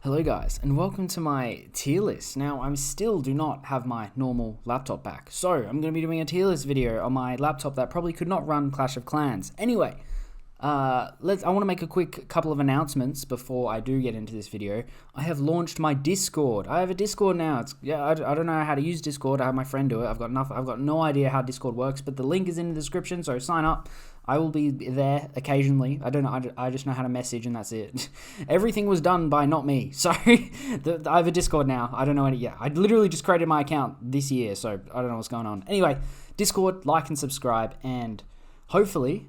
Hello guys, and welcome to my tier list. Now, I still do not have my normal laptop back, so I'm going to be doing a tier list video on my laptop that probably could not run Clash of Clans. Anyway, I want to make a quick couple of announcements before I do get into this video. I have launched my Discord. I have a Discord now. I don't know how to use Discord. I have my friend do it. I've got no idea how Discord works, but the link is in the description, so sign up. I will be there occasionally. I don't know. I just know how to message, and that's it. Everything was done by not me. So I have a Discord now. I don't know any. Yeah, I literally just created my account this year, so I don't know what's going on. Anyway, Discord, like and subscribe, and hopefully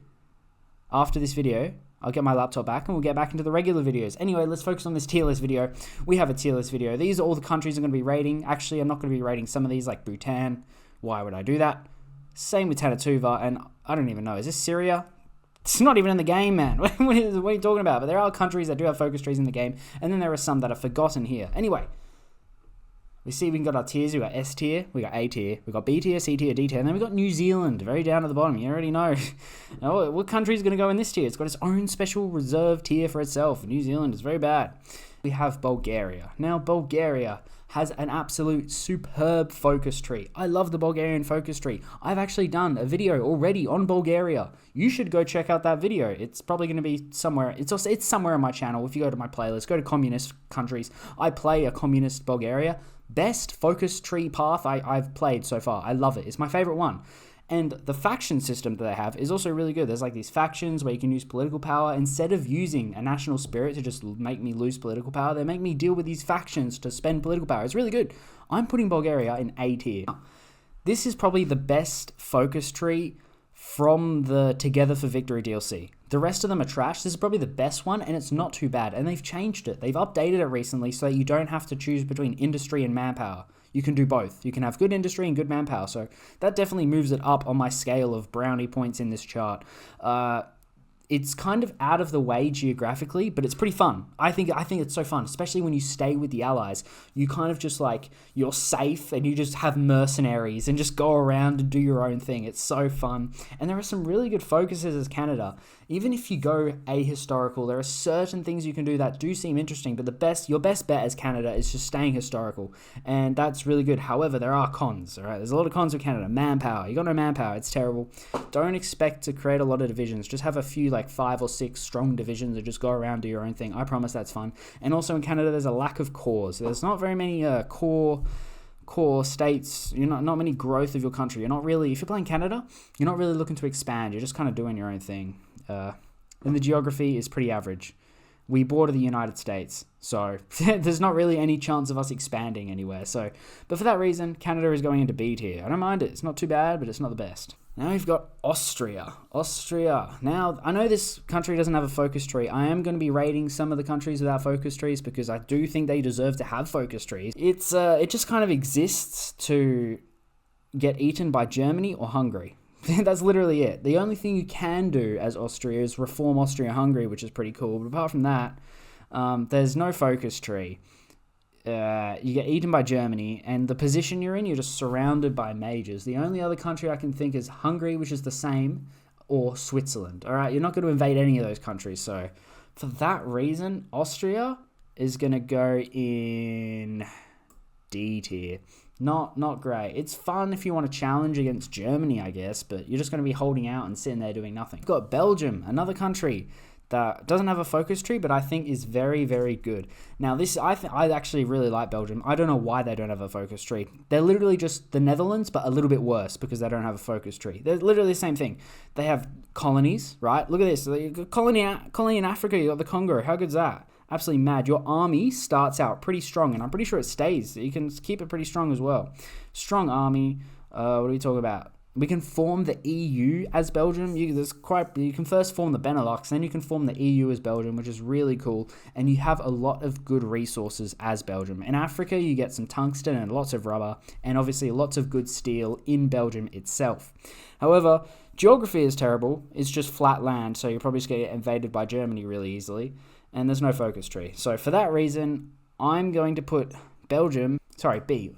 after this video, I'll get my laptop back and we'll get back into the regular videos. Anyway, let's focus on this tier list video. We have a tier list video. These are all the countries I'm going to be rating. Actually, I'm not going to be rating some of these like Bhutan. Why would I do that? Same with Tanatuva, and I don't even know. Is this Syria? It's not even in the game, man. What are you talking about? But there are countries that do have focus trees in the game, and then there are some that are forgotten here. Anyway, we see we got our tiers. We got S tier, we got A tier, we got B tier, C tier, D tier, and then we got New Zealand, very down at the bottom. You already know. Oh, what country is going to go in this tier? It's got its own special reserve tier for itself. New Zealand is very bad. We have Bulgaria. Now, Bulgaria has an absolute superb focus tree. I love the Bulgarian focus tree. I've actually done a video already on Bulgaria. You should go check out that video. It's probably going to be somewhere. It's somewhere on my channel. If you go to my playlist, go to communist countries. I play a communist Bulgaria. Best focus tree path I've played so far. I love it. It's my favorite one. And the faction system that they have is also really good. There's like these factions where you can use political power. Instead of using a national spirit to just make me lose political power, they make me deal with these factions to spend political power. It's really good. I'm putting Bulgaria in A tier. This is probably the best focus tree from the Together for Victory DLC. The rest of them are trash. This is probably the best one, and it's not too bad. And they've changed it. They've updated it recently so that you don't have to choose between industry and manpower. You can do both. You can have good industry and good manpower. So that definitely moves it up on my scale of brownie points in this chart. It's kind of out of the way geographically, but it's pretty fun. I think it's so fun, especially when you stay with the allies. You kind of just like, you're safe and you just have mercenaries and just go around and do your own thing. It's so fun. And there are some really good focuses as Canada. Even if you go ahistorical, there are certain things you can do that do seem interesting, but your best bet as Canada is just staying historical. And that's really good. However, there are cons, all right? There's a lot of cons with Canada. Manpower. You got no manpower. It's terrible. Don't expect to create a lot of divisions. Just have a few like 5 or 6 strong divisions and just go around, do your own thing. I promise that's fun. And also in Canada, there's a lack of cores. There's not very many core states. Not many growth of your country. You're not really, if you're playing Canada, you're not really looking to expand. You're just kind of doing your own thing. And the geography is pretty average. We border the United States, so there's not really any chance of us expanding anywhere. But for that reason, Canada is going into B tier. I don't mind it. It's not too bad, but it's not the best. Now we've got Austria. Now, I know this country doesn't have a focus tree. I am going to be rating some of the countries without focus trees because I do think they deserve to have focus trees. It just kind of exists to get eaten by Germany or Hungary. That's literally it. The only thing you can do as Austria is reform Austria-Hungary, which is pretty cool. But apart from that, there's no focus tree. You get eaten by Germany, and the position you're in, you're just surrounded by mages. The only other country I can think is Hungary, which is the same, or Switzerland. All right, you're not going to invade any of those countries. So for that reason, Austria is going to go in D tier. Not great. It's fun if you want to challenge against Germany, I guess, but you're just going to be holding out and sitting there doing nothing. We've got Belgium, another country that doesn't have a focus tree, but I think is very, very good. Now, I actually really like Belgium. I don't know why they don't have a focus tree. They're literally just the Netherlands, but a little bit worse because they don't have a focus tree. They're literally the same thing. They have colonies, right? Look at this. Colony in Africa, you got the Congo. How good's that? Absolutely mad. Your army starts out pretty strong, and I'm pretty sure it stays. You can keep it pretty strong as well. Strong army. What are we talking about? We can form the EU as Belgium. You can first form the Benelux, then you can form the EU as Belgium, which is really cool. And you have a lot of good resources as Belgium. In Africa, you get some tungsten and lots of rubber, and obviously lots of good steel in Belgium itself. However, geography is terrible. It's just flat land, so you're probably just going to get invaded by Germany really easily. And there's no focus tree. So for that reason, I'm going to put Belgium, B.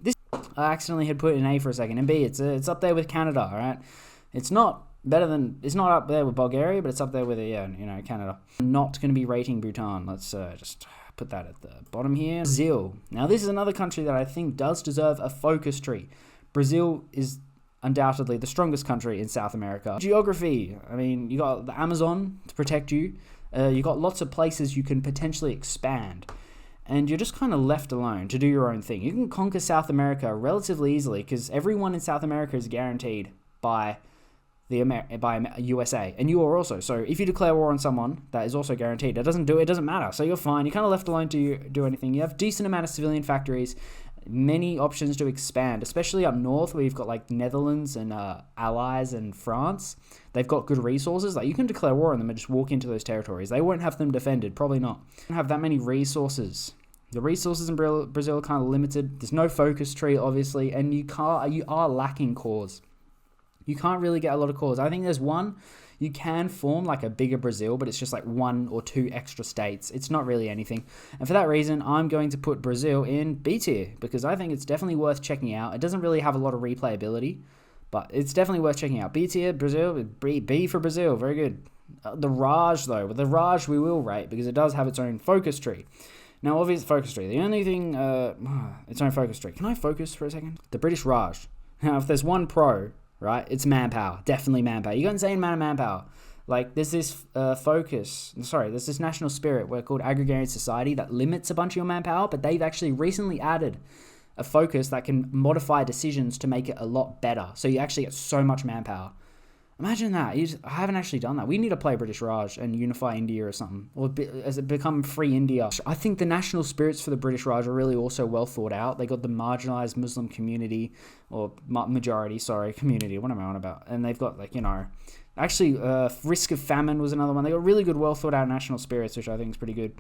I accidentally had put it in A for a second. In B, it's up there with Canada, all right? It's not not up there with Bulgaria, but it's up there with, Canada. I'm not going to be rating Bhutan. Let's just put that at the bottom here. Brazil. Now, this is another country that I think does deserve a focus tree. Brazil is undoubtedly the strongest country in South America. Geography. I mean, you got the Amazon to protect you. You got lots of places you can potentially expand. And you're just kind of left alone to do your own thing. You can conquer South America relatively easily because everyone in South America is guaranteed by by USA, and you are also. So if you declare war on someone, that is also guaranteed. It doesn't matter. So you're fine. You're kind of left alone to do anything. You have decent amount of civilian factories, many options to expand, especially up north where you've got like Netherlands and allies and France. They've got good resources. Like you can declare war on them and just walk into those territories. They won't have them defended, probably not. You don't have that many resources. The resources in Brazil are kind of limited. There's no focus tree, obviously, and you are lacking cores. You can't really get a lot of cores. I think there's one. You can form like a bigger Brazil, but it's just like 1 or 2 extra states. It's not really anything. And for that reason, I'm going to put Brazil in B tier because I think it's definitely worth checking out. It doesn't really have a lot of replayability, but it's definitely worth checking out. B tier, Brazil, B for Brazil. Very good. The Raj, though. The Raj we will rate because it does have its own focus tree. Now, obvious focus tree. The only thing, its own focus tree. Can I focus for a second? The British Raj. Now, if there's one pro, right, it's manpower. Definitely manpower. You got insane amount of manpower. Like, there's this there's this national spirit called agrarian society that limits a bunch of your manpower, but they've actually recently added a focus that can modify decisions to make it a lot better. So you actually get so much manpower. Imagine that. I haven't actually done that. We need to play British Raj and unify India or something. Or as it become free India. I think the national spirits for the British Raj are really also well thought out. They got the marginalized Muslim community, or community. What am I on about? And they've got risk of famine was another one. They got really good, well thought out national spirits, which I think is pretty good.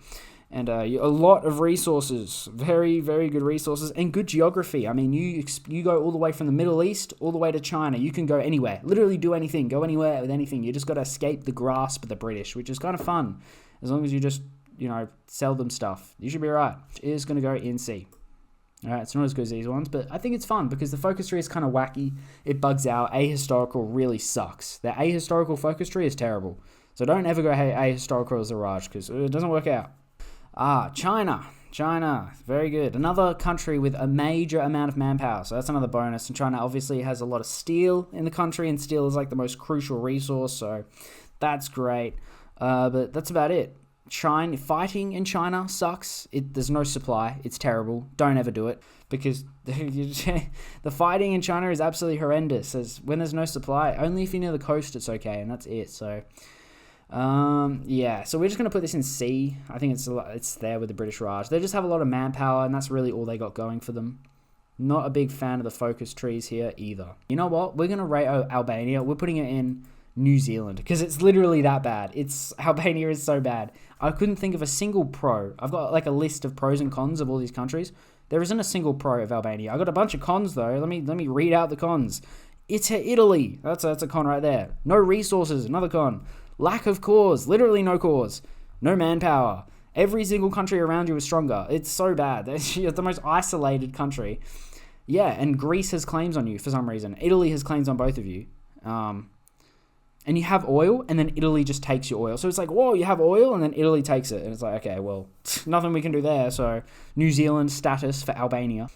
And a lot of resources, very, very good resources, and good geography. I mean, you go all the way from the Middle East all the way to China. You can go anywhere, literally do anything, go anywhere with anything. You just got to escape the grasp of the British, which is kind of fun. As long as you just, sell them stuff, you should be right. It is going to go in C. All right, it's not as good as these ones, but I think it's fun because the focus tree is kind of wacky. It bugs out. Ahistorical really sucks. The ahistorical focus tree is terrible. So don't ever go ahistorical as a Raj because it doesn't work out. China. China, very good. Another country with a major amount of manpower, so that's another bonus. And China obviously has a lot of steel in the country, and steel is like the most crucial resource, so that's great. But that's about it. Fighting in China sucks. There's no supply. It's terrible. Don't ever do it because the fighting in China is absolutely horrendous. When there's no supply, only if you're near the coast it's okay, and that's it. So so we're just going to put this in C. I think it's there with the British Raj. They just have a lot of manpower, and that's really all they got going for them. Not a big fan of the focus trees here either. You know what? We're going to rate Albania. We're putting it in New Zealand because it's literally that bad. Albania is so bad. I couldn't think of a single pro. I've got like a list of pros and cons of all these countries. There isn't a single pro of Albania. I got a bunch of cons though. Let me read out the cons. It's Italy. That's a con right there. No resources. Another con. Lack of cores. Literally no cores. No manpower. Every single country around you is stronger. It's so bad. You're the most isolated country. Yeah, and Greece has claims on you for some reason. Italy has claims on both of you. And you have oil, and then Italy just takes your oil. So it's like, whoa, you have oil, and then Italy takes it. And it's like, okay, well, nothing we can do there. So New Zealand status for Albania.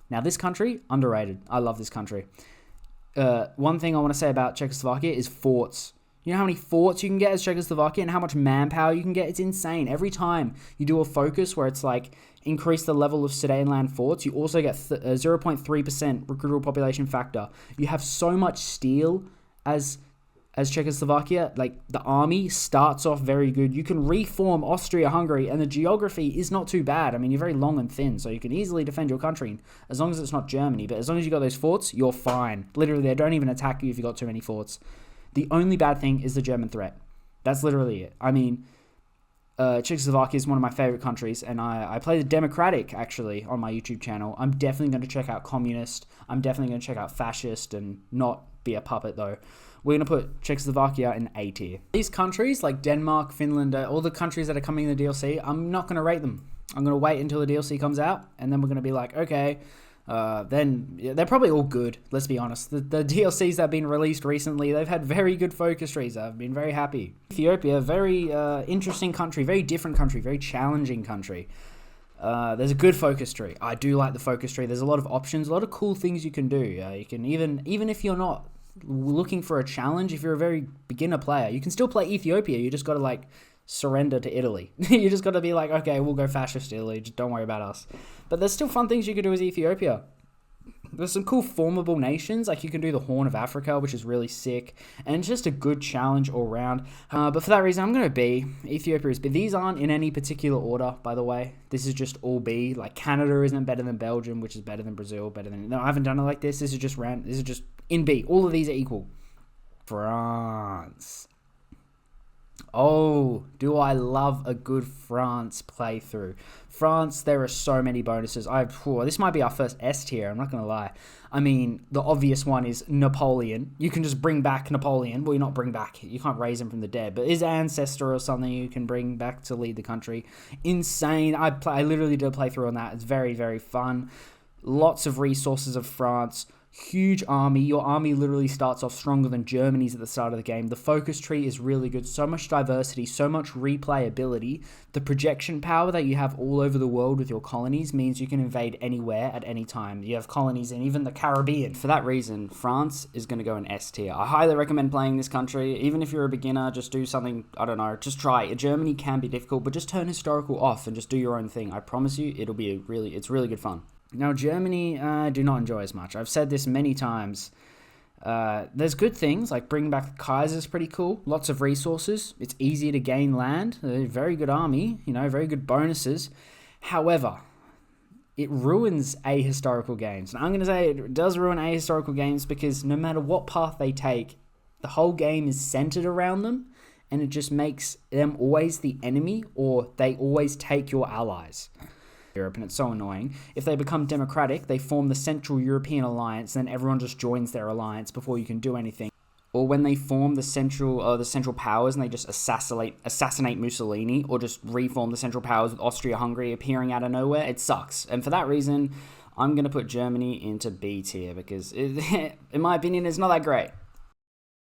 Now, this country, underrated. I love this country. One thing I want to say about Czechoslovakia is forts. You know how many forts you can get as Czechoslovakia and how much manpower you can get? It's insane. Every time you do a focus where it's like increase the level of Sudetenland forts, you also get 0.3% recruitable population factor. You have so much steel as Czechoslovakia. Like the army starts off very good. You can reform Austria-Hungary, and the geography is not too bad. I mean, you're very long and thin, so you can easily defend your country as long as it's not Germany. But as long as you got those forts, you're fine. Literally, they don't even attack you if you got too many forts. The only bad thing is the German threat. That's literally it. I mean, Czechoslovakia is one of my favorite countries, and I play the Democratic, actually, on my YouTube channel. I'm definitely going to check out Communist. I'm definitely going to check out Fascist and not be a puppet, though. We're going to put Czechoslovakia in A tier. These countries, like Denmark, Finland, all the countries that are coming in the DLC, I'm not going to rate them. I'm going to wait until the DLC comes out, and then we're going to be like, okay, then yeah, they're probably all good. Let's be honest. The DLCs that have been released recently, they've had very good focus trees. I've been very happy. Ethiopia, very interesting country, very different country, very challenging country. There's a good focus tree. I do like the focus tree. There's a lot of options, a lot of cool things you can do. You can even if you're not looking for a challenge, if you're a very beginner player, you can still play Ethiopia. You just got to like surrender to Italy. You just got to be like, okay, we'll go fascist Italy. Just don't worry about us. But there's still fun things you can do as Ethiopia. There's some cool formable nations, like you can do the Horn of Africa, which is really sick, and it's just a good challenge all round. But for that reason, I'm going to B. Ethiopia is B. These aren't in any particular order, by the way. This is just all B. Like Canada isn't better than Belgium, which is better than Brazil, better than... No, I haven't done it like this. This is just random. This is just in B. All of these are equal. France. Oh, do I love a good France playthrough. France, there are so many bonuses. This might be our first S tier, I'm not going to lie. I mean, the obvious one is Napoleon. You can just bring back Napoleon. Well, you not bring back, you can't raise him from the dead, but his ancestor or something you can bring back to lead the country. Insane. I literally did a playthrough on that. It's very, very fun. Lots of resources of France. Huge army. Your army literally starts off stronger than Germany's at the start of the game. The focus tree is really good. So much diversity, so much replayability. The projection power that you have all over the world with your colonies means you can invade anywhere at any time. You have colonies in even the Caribbean. For that reason, France is going to go in S tier. I highly recommend playing this country. Even if you're a beginner, just do something, I don't know, just try it. Germany can be difficult, but just turn historical off and just do your own thing. I promise you, it's really good fun. Now, Germany, I do not enjoy as much. I've said this many times. There's good things, like bringing back the Kaiser is pretty cool. Lots of resources. It's easier to gain land. Very good army, very good bonuses. However, it ruins ahistorical games. And I'm going to say it does ruin ahistorical games because no matter what path they take, the whole game is centered around them, and it just makes them always the enemy, or they always take your allies. Europe, and it's so annoying. If they become democratic, they form the Central European Alliance, then everyone just joins their alliance before you can do anything. Or when they form the Central Powers and they just assassinate Mussolini, or just reform the Central Powers with Austria-Hungary appearing out of nowhere, it sucks. And for that reason, I'm going to put Germany into B tier because, in my opinion, it's not that great.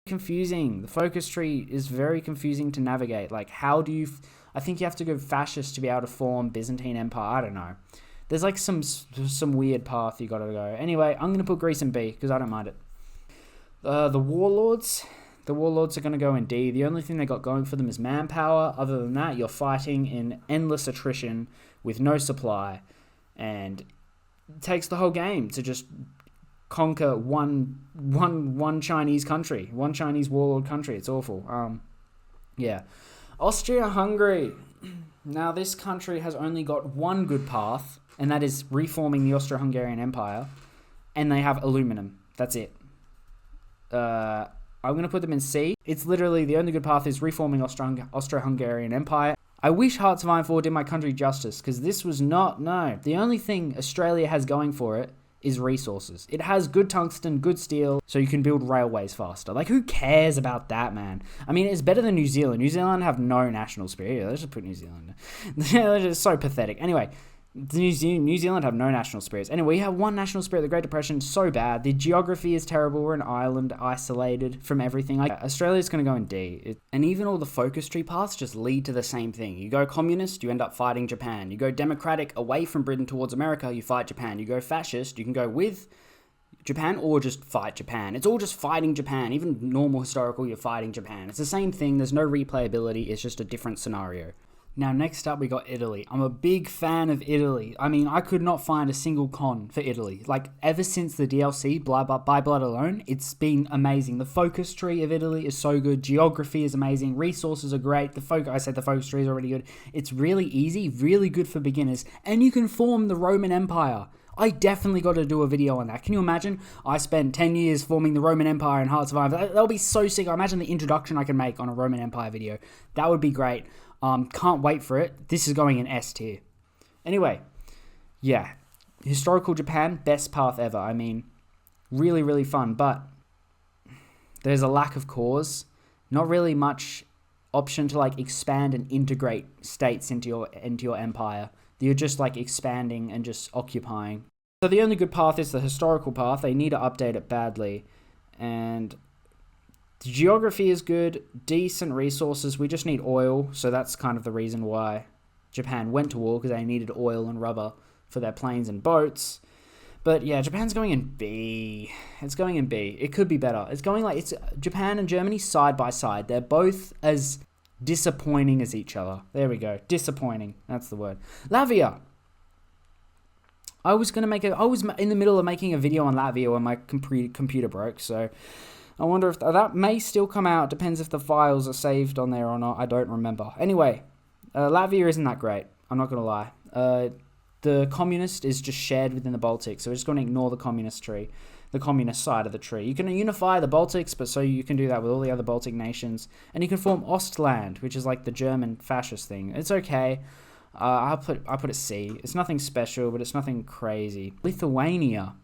Confusing. The focus tree is very confusing to navigate. Like, how do you... I think you have to go fascist to be able to form Byzantine Empire. I don't know. There's like some weird path you gotta go. Anyway, I'm gonna put Greece in B because I don't mind it. The warlords are gonna go in D. The only thing they got going for them is manpower. Other than that, you're fighting in endless attrition with no supply, and it takes the whole game to just conquer one Chinese country, one Chinese warlord country. It's awful. Yeah. Austria-Hungary. Now, this country has only got one good path, and that is reforming the Austro-Hungarian Empire, and they have aluminum. That's it. I'm going to put them in C. It's literally the only good path is reforming Austro-Hungarian Empire. I wish Hearts of Iron 4 did my country justice, because this was not... No. The only thing Australia has going for it is resources. It has good tungsten, good steel, so you can build railways faster. Like, who cares about that, man? I mean, it's better than New Zealand. New Zealand have no national spirit. Yeah, let's just put New Zealand. They're just so pathetic. Anyway, New Zealand have no national spirits. Anyway, we have one national spirit, the Great Depression, so bad. The geography is terrible. We're an island, isolated from everything. Australia's going to go in D. And even all the focus tree paths just lead to the same thing. You go communist, you end up fighting Japan. You go democratic, away from Britain towards America, you fight Japan. You go fascist, you can go with Japan or just fight Japan. It's all just fighting Japan. Even normal historical, you're fighting Japan. It's the same thing. There's no replayability. It's just a different scenario. Now, next up, we got Italy. I'm a big fan of Italy. I mean, I could not find a single con for Italy. Like, ever since the DLC, by Blood alone, it's been amazing. The focus tree of Italy is so good. Geography is amazing. Resources are great. I said the focus tree is already good. It's really easy, really good for beginners. And you can form the Roman Empire. I definitely got to do a video on that. Can you imagine? I spent 10 years forming the Roman Empire in Hearts of Iron. That'll be so sick. I imagine the introduction I can make on a Roman Empire video. That would be great. Can't wait for it. This is going in S tier. Anyway, yeah. Historical Japan, best path ever. I mean, really, really fun. But there's a lack of cause. Not really much option to like expand and integrate states into your empire. You're just like expanding and just occupying. So the only good path is the historical path. They need to update it badly. And the geography is good, decent resources. We just need oil, so that's kind of the reason why Japan went to war, because they needed oil and rubber for their planes and boats. But yeah, Japan's going in B. It's going in B. It could be better. It's going like, it's Japan and Germany side by side. They're both as disappointing as each other. There we go. Disappointing. That's the word. Latvia. I was in the middle of making a video on Latvia when my computer broke, so I wonder if that may still come out. Depends if the files are saved on there or not. I don't remember. Anyway, Latvia isn't that great. I'm not going to lie. The communist is just shared within the Baltic, so we're just going to ignore the communist side of the tree. You can unify the Baltics, but so you can do that with all the other Baltic nations, and you can form Ostland, which is like the German fascist thing. It's okay. I put it C. It's nothing special, but it's nothing crazy. Lithuania.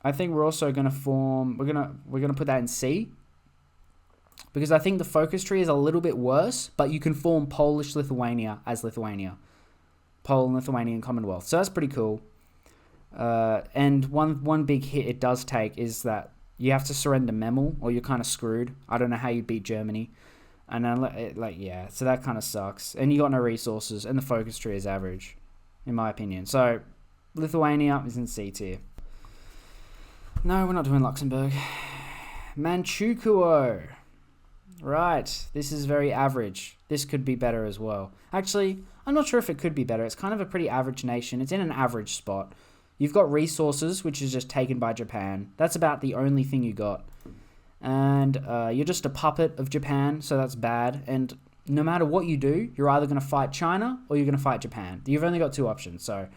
I think we're also going to form. We're gonna put that in C, because I think the focus tree is a little bit worse, but you can form Polish Lithuania as Lithuania. Poland, Lithuanian Commonwealth. So that's pretty cool. And one big hit it does take is that you have to surrender Memel, or you're kind of screwed. I don't know how you beat Germany. And then, yeah, so that kind of sucks. And you got no resources, and the focus tree is average, in my opinion. So Lithuania is in C tier. No, we're not doing Luxembourg. Manchukuo. Right, this is very average. This could be better as well. Actually, I'm not sure if it could be better. It's kind of a pretty average nation. It's in an average spot. You've got resources, which is just taken by Japan. That's about the only thing you got. And you're just a puppet of Japan, so that's bad. And no matter what you do, you're either going to fight China or you're going to fight Japan. You've only got two options, so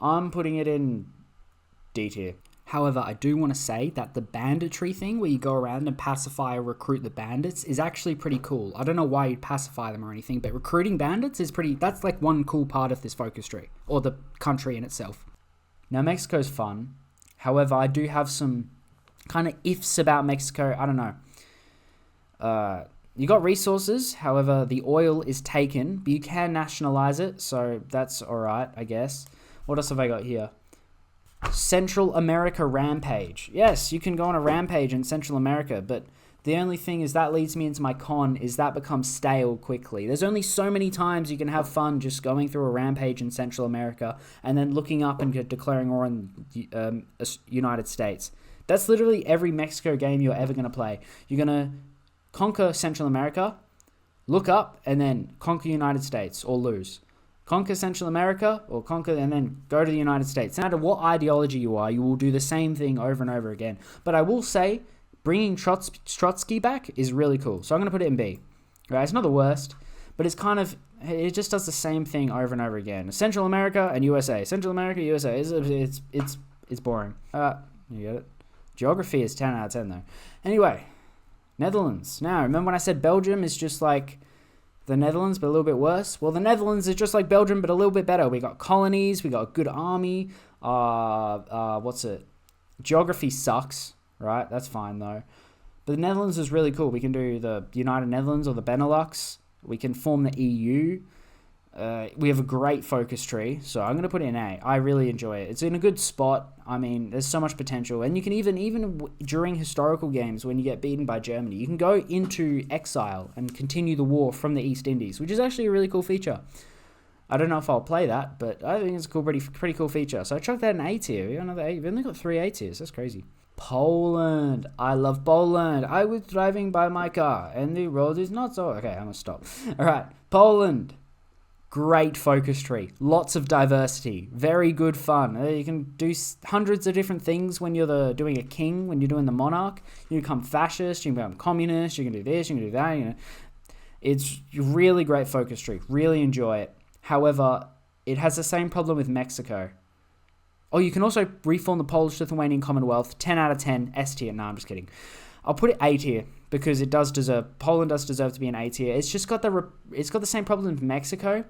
I'm putting it in D tier. However, I do want to say that the banditry thing, where you go around and pacify or recruit the bandits, is actually pretty cool. I don't know why you'd pacify them or anything, but recruiting bandits is that's like one cool part of this focus tree, or the country in itself. Now, Mexico's fun. However, I do have some kind of ifs about Mexico. I don't know. You got resources, however, the oil is taken, but you can nationalize it, so that's alright, I guess. What else have I got here? Central America rampage. Yes, you can go on a rampage in Central America, but the only thing is that leads me into my con, is that becomes stale quickly. There's only so many times you can have fun just going through a rampage in Central America and then looking up and declaring war on the United States. That's literally every Mexico game you're ever going to play. You're going to conquer Central America, look up, and then conquer United States, or lose. Conquer Central America, or conquer, and then go to the United States. No matter what ideology you are, you will do the same thing over and over again. But I will say, bringing Trotsky back is really cool. So I'm going to put it in B. Right, it's not the worst, but it just does the same thing over and over again. Central America and USA. Central America, USA. It's boring. You get it? Geography is 10 out of 10 though. Anyway, Netherlands. Now, remember when I said Belgium is just like the Netherlands, but a little bit worse? Well, the Netherlands is just like Belgium, but a little bit better. We got colonies, we got a good army. Geography sucks, right? That's fine though. But the Netherlands is really cool. We can do the United Netherlands or the Benelux. We can form the EU. We have a great focus tree, so I'm going to put it in A. I really enjoy it. It's in a good spot. I mean, there's so much potential. And you can even during historical games, when you get beaten by Germany, you can go into exile and continue the war from the East Indies, which is actually a really cool feature. I don't know if I'll play that, but I think it's a pretty cool feature. So I chucked that in A tier. We've only got 3 A tiers. That's crazy. Poland. I love Poland. I was driving by my car, and the road is not so... Okay, I'm going to stop. All right, Poland. Great focus tree. Lots of diversity. Very good fun. You can do hundreds of different things when you're doing a king, when you're doing the monarch. You can become fascist, you can become communist, you can do this, you can do that. You know. It's a really great focus tree. Really enjoy it. However, it has the same problem with Mexico. Oh, you can also reform the Polish-Lithuanian Commonwealth. 10 out of 10. S tier. No, I'm just kidding. I'll put it A tier because Poland does deserve to be an A tier. It's just got the same problem with Mexico,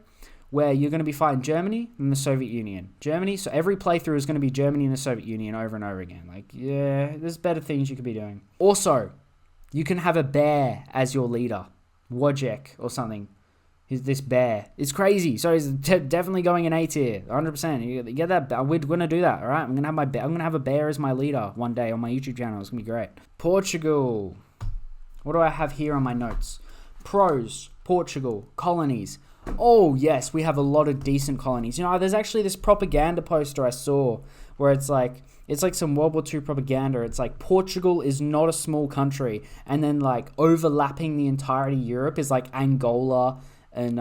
where you're going to be fighting Germany and the Soviet Union. Germany, so every playthrough is going to be Germany and the Soviet Union over and over again. Like, yeah, there's better things you could be doing. Also, you can have a bear as your leader. Wojciech or something. This bear. It's crazy. So he's definitely going in A tier. 100%. You get that? We're going to do that, all right? I'm going to have a bear as my leader one day on my YouTube channel. It's going to be great. Portugal. What do I have here on my notes? Pros. Portugal. Colonies. Oh, yes. We have a lot of decent colonies. You know, there's actually this propaganda poster I saw where it's like some World War II propaganda. It's like Portugal is not a small country. And then like overlapping the entirety of Europe is like Angola and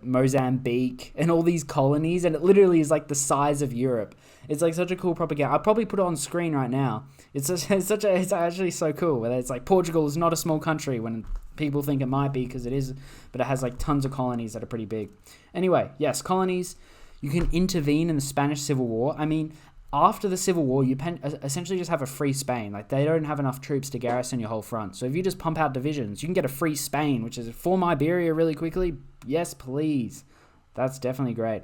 Mozambique and all these colonies, and it literally is like the size of Europe. It's like such a cool propaganda. I'll probably put it on screen right now. It's actually so cool. Where it's like Portugal is not a small country when people think it might be, because it is, but it has like tons of colonies that are pretty big. Anyway, yes, colonies. You can intervene in the Spanish Civil War. I mean, after the Civil War, you essentially just have a free Spain. Like, they don't have enough troops to garrison your whole front. So if you just pump out divisions, you can get a free Spain, which is form Iberia really quickly. Yes, please. That's definitely great.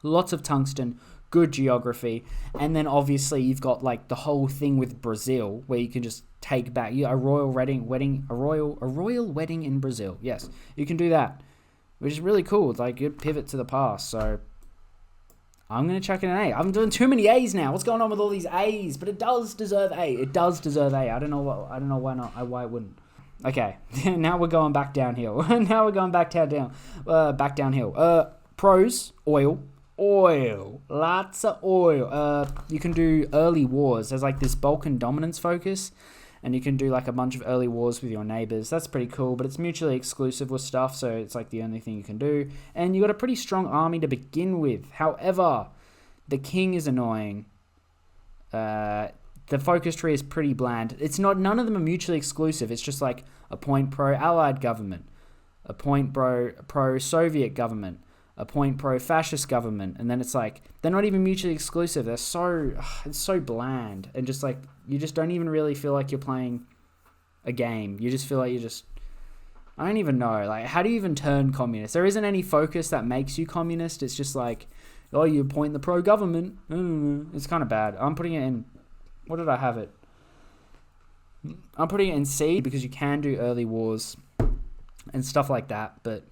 Lots of tungsten, good geography. And then obviously you've got like the whole thing with Brazil, where you can just take back a royal wedding in Brazil. Yes, you can do that, which is really cool. It's like a good pivot to the past. So I'm going to chuck in an A. I'm doing too many A's now. What's going on with all these A's? But it does deserve A. It does deserve A. I don't know why not. Why it wouldn't. Okay, now we're going back downhill. Back downhill. Pros, oil. Lots of oil. You can do early wars. There's like this Balkan dominance focus, and you can do like a bunch of early wars with your neighbors. That's pretty cool, but it's mutually exclusive with stuff, so it's like the only thing you can do. And you got a pretty strong army to begin with. However, the king is annoying. The focus tree is pretty bland. None of them are mutually exclusive. It's just like appoint pro-Allied government, appoint pro-Soviet government, appoint pro-fascist government, and then it's like they're not even mutually exclusive. It's so bland, and just like you just don't even really feel like you're playing a game. You just feel like I don't even know, like, how do you even turn communist? There isn't any focus that makes you communist. It's just like, oh, you appoint the pro-government. It's kind of bad. I'm putting it in, what did I have it? I'm putting it in C because you can do early wars and stuff like that, but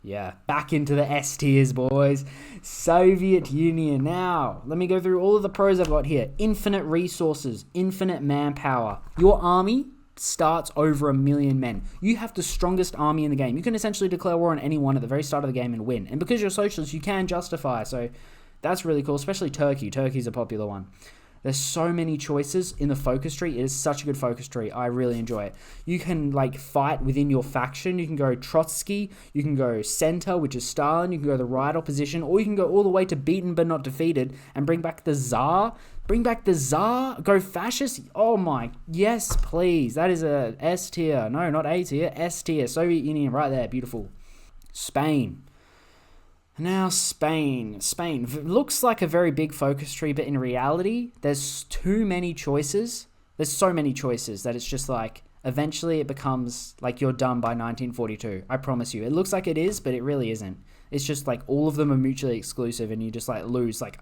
yeah, back into the S tiers, boys. Soviet Union. Now, let me go through all of the pros I've got here. Infinite resources, infinite manpower. Your army starts over 1 million men. You have the strongest army in the game. You can essentially declare war on anyone at the very start of the game and win. And because you're socialist, you can justify. So that's really cool, especially Turkey. Turkey's a popular one. There's so many choices in the focus tree. It is such a good focus tree. I really enjoy it. You can like fight within your faction. You can go Trotsky. You can go center, which is Stalin. You can go the right opposition, or you can go all the way to beaten but not defeated and bring back the Tsar. Go fascist. Oh my, yes, please. That is a S tier. No, not A tier. S tier. Soviet Union right there. Beautiful. Spain. Now, Spain. Spain looks like a very big focus tree, but in reality, there's too many choices. There's so many choices that it's just like, eventually it becomes like you're done by 1942. I promise you. It looks like it is, but it really isn't. It's just like all of them are mutually exclusive, and you just like lose like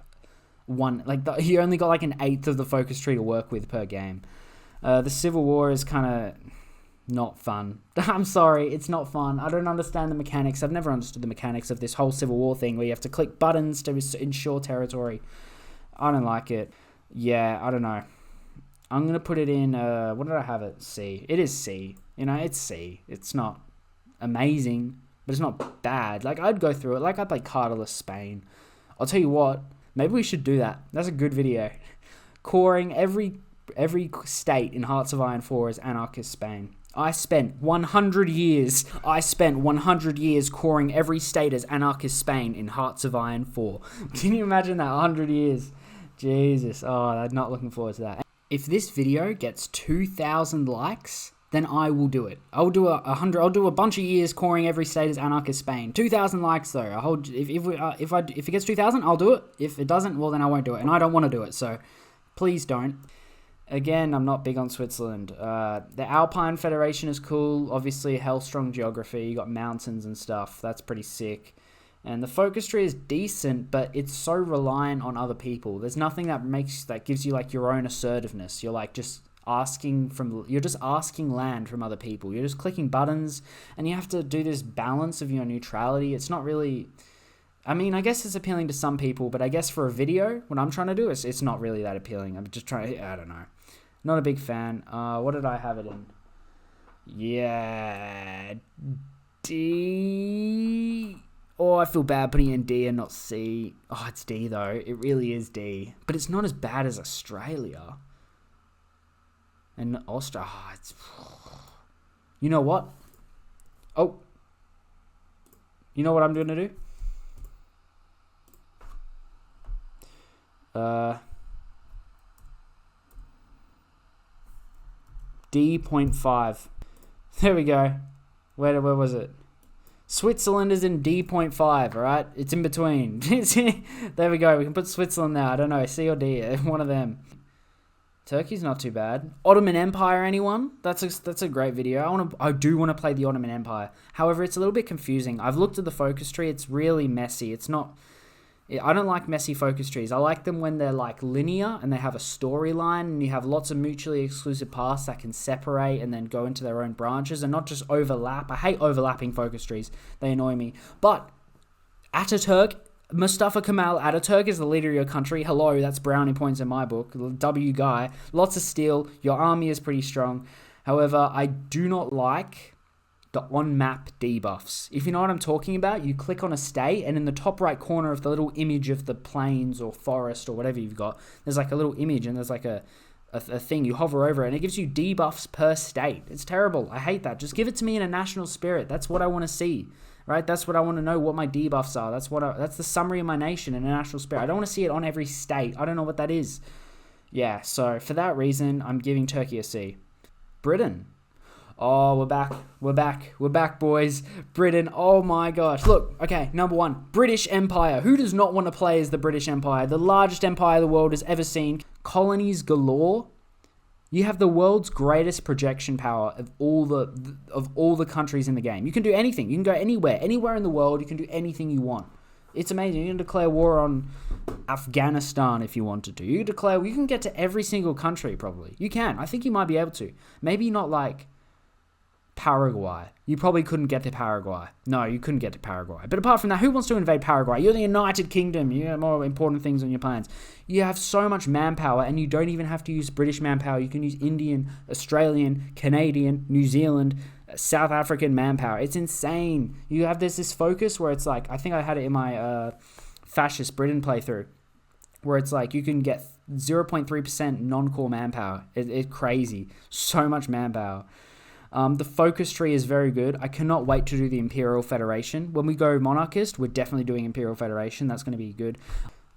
one. Like you only got like an eighth of the focus tree to work with per game. The Civil War is kind of not fun. I'm sorry, it's not fun. I don't understand the mechanics. I've never understood the mechanics of this whole Civil War thing where you have to click buttons to ensure territory. I don't like it. Yeah, I don't know. I'm going to put it in, what did I have it? C. It is C. You know, it's C. It's not amazing, but it's not bad. Like, I'd go through it. Like, I'd play Carterless Spain. I'll tell you what, maybe we should do that. That's a good video. Coring every state in Hearts of Iron 4 as Anarchist Spain. I spent 100 years coring every state as Anarchist Spain in Hearts of Iron 4. Can you imagine that? 100 years. Jesus. Oh, I'm not looking forward to that. If this video gets 2,000 likes, then I will do it. I'll do I'll do a bunch of years coring every state as Anarchist Spain. 2,000 likes though. If it gets 2,000, I'll do it. If it doesn't, well then I won't do it. And I don't want to do it, so please don't. Again, I'm not big on Switzerland. The Alpine Federation is cool. Obviously, hell-strong geography. You got mountains and stuff. That's pretty sick. And the focus tree is decent, but it's so reliant on other people. There's nothing that gives you like your own assertiveness. You're like just you're just asking land from other people. You're just clicking buttons, and you have to do this balance of your neutrality. It's not really, I mean, I guess it's appealing to some people, but I guess for a video, what I'm trying to do it's not really that appealing. I'm just trying, I don't know. Not a big fan. What did I have it in? Yeah, D. Oh, I feel bad putting in D and not C. Oh, it's D though. It really is D. But it's not as bad as Australia. And Austria. Oh, it's... You know what? Oh. You know what I'm going to do? D.5. There we go. Where was it? Switzerland is in D.5, alright? It's in between. There we go. We can put Switzerland there. I don't know. C or D. One of them. Turkey's not too bad. Ottoman Empire, anyone? That's a great video. I do want to play the Ottoman Empire. However, it's a little bit confusing. I've looked at the focus tree. It's really messy. It's not... I don't like messy focus trees. I like them when they're like linear and they have a storyline and you have lots of mutually exclusive paths that can separate and then go into their own branches and not just overlap. I hate overlapping focus trees. They annoy me. But Ataturk, Mustafa Kemal Ataturk is the leader of your country. Hello, that's brownie points in my book. W guy. Lots of steel. Your army is pretty strong. However, I do not like the on-map debuffs. If you know what I'm talking about, you click on a state, and in the top right corner of the little image of the plains or forest or whatever you've got, there's like a little image, and there's like a thing. You hover over it, and it gives you debuffs per state. It's terrible. I hate that. Just give it to me in a national spirit. That's what I want to see, right? That's what I want to know, what my debuffs are. That's the summary of my nation in a national spirit. I don't want to see it on every state. I don't know what that is. Yeah, so for that reason, I'm giving Turkey a C. Britain. Oh, we're back, boys. Britain, oh my gosh. Look, okay, number one, British Empire. Who does not want to play as the British Empire? The largest empire the world has ever seen. Colonies galore. You have the world's greatest projection power of all the countries in the game. You can do anything. You can go anywhere in the world. You can do anything you want. It's amazing. You can declare war on Afghanistan if you wanted to. You can get to every single country, probably. You can. I think you might be able to. Maybe not like Paraguay. You probably couldn't get to Paraguay. No, you couldn't get to Paraguay. But apart from that, who wants to invade Paraguay? You're the United Kingdom. You have more important things on your plans. You have so much manpower, and you don't even have to use British manpower. You can use Indian, Australian, Canadian, New Zealand, South African manpower. It's insane. There's this focus where it's like, I think I had it in my fascist Britain playthrough, where it's like you can get 0.3% non-core manpower. It's crazy. So much manpower. The focus tree is very good. I cannot wait to do the Imperial Federation. When we go monarchist, we're definitely doing Imperial Federation. That's going to be good.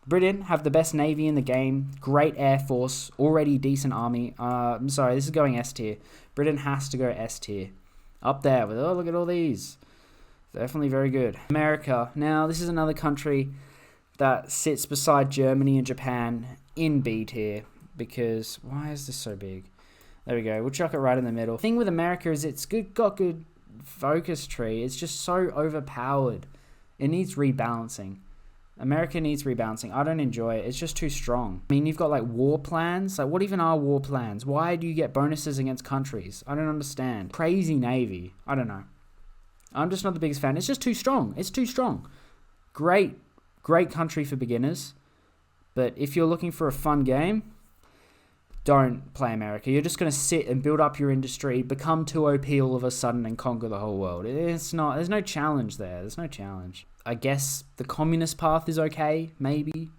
Britain have the best navy in the game. Great air force. Already decent army. I'm sorry, this is going S tier. Britain has to go S tier. Up there with, oh, look at all these. Definitely very good. America. Now, this is another country that sits beside Germany and Japan in B tier. Because, why is this so big? There we go. We'll chuck it right in the middle. The thing with America is it's got good focus tree. It's just so overpowered. It needs rebalancing. America needs rebalancing. I don't enjoy it. It's just too strong. I mean, you've got like war plans. Like, what even are war plans? Why do you get bonuses against countries? I don't understand. Crazy navy. I don't know. I'm just not the biggest fan. It's just too strong. It's too strong. Great country for beginners. But if you're looking for a fun game, don't play America. You're just going to sit and build up your industry, become too OP all of a sudden and conquer the whole world. It's not. There's no challenge there. There's no challenge. I guess the communist path is okay, maybe.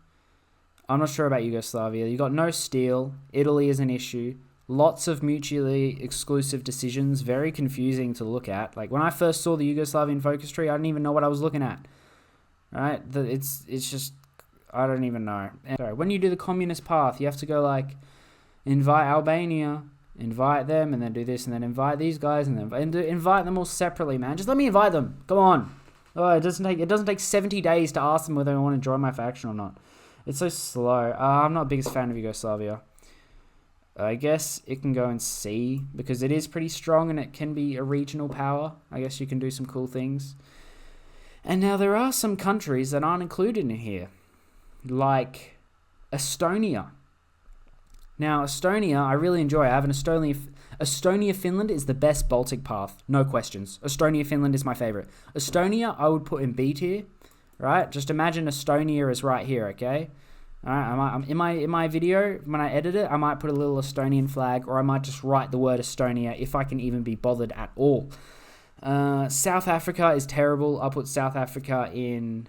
I'm not sure about Yugoslavia. You got no steel. Italy is an issue. Lots of mutually exclusive decisions. Very confusing to look at. Like, when I first saw the Yugoslavian focus tree, I didn't even know what I was looking at. Right? It's just, I don't even know. And sorry, when you do the communist path, you have to go like, invite Albania, invite them, and then do this, and then invite these guys, and then invite them all separately, man. Just let me invite them. Come on. Oh, it doesn't take 70 days to ask them whether they want to join my faction or not. It's so slow. I'm not the biggest fan of Yugoslavia. I guess it can go in C because it is pretty strong and it can be a regional power. I guess you can do some cool things. And now there are some countries that aren't included in here, like Estonia. Now, Estonia, I really enjoy. I have an Estonia, Finland is the best Baltic path. No questions. Estonia, Finland is my favorite. Estonia, I would put in B tier, right? Just imagine Estonia is right here, okay? All right, in my video, when I edit it, I might put a little Estonian flag, or I might just write the word Estonia if I can even be bothered at all. South Africa is terrible. I'll put South Africa in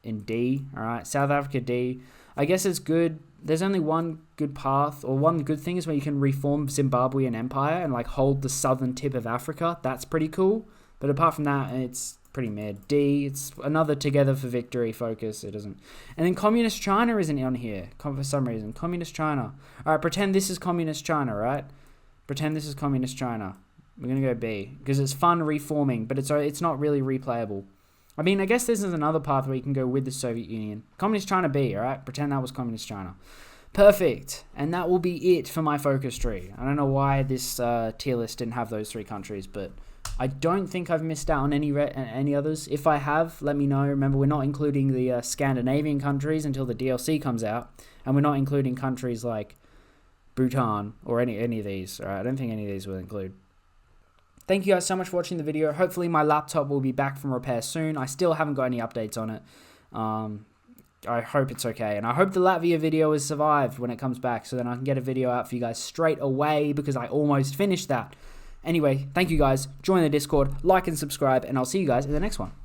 D, all right? South Africa, D. I guess it's good. There's only one good path, or one good thing is where you can reform Zimbabwean empire and like hold the southern tip of Africa. That's pretty cool. But apart from that, it's pretty mid. D, it's another together for victory focus. It doesn't. And then communist China isn't on here for some reason. Communist China. All right, pretend this is communist China, right? Pretend this is communist China. We're going to go B because it's fun reforming, but it's not really replayable. I mean, I guess this is another path where you can go with the Soviet Union. Communist China B, all right? Pretend that was Communist China. Perfect. And that will be it for my focus tree. I don't know why this tier list didn't have those 3 countries, but I don't think I've missed out on any others. If I have, let me know. Remember, we're not including the Scandinavian countries until the DLC comes out, and we're not including countries like Bhutan or any of these. All right? I don't think any of these will include. Thank you guys so much for watching the video. Hopefully my laptop will be back from repair soon. I still haven't got any updates on it. I hope it's okay. And I hope the Latvia video has survived when it comes back, so then I can get a video out for you guys straight away because I almost finished that. Anyway, thank you guys. Join the Discord, like and subscribe, and I'll see you guys in the next one.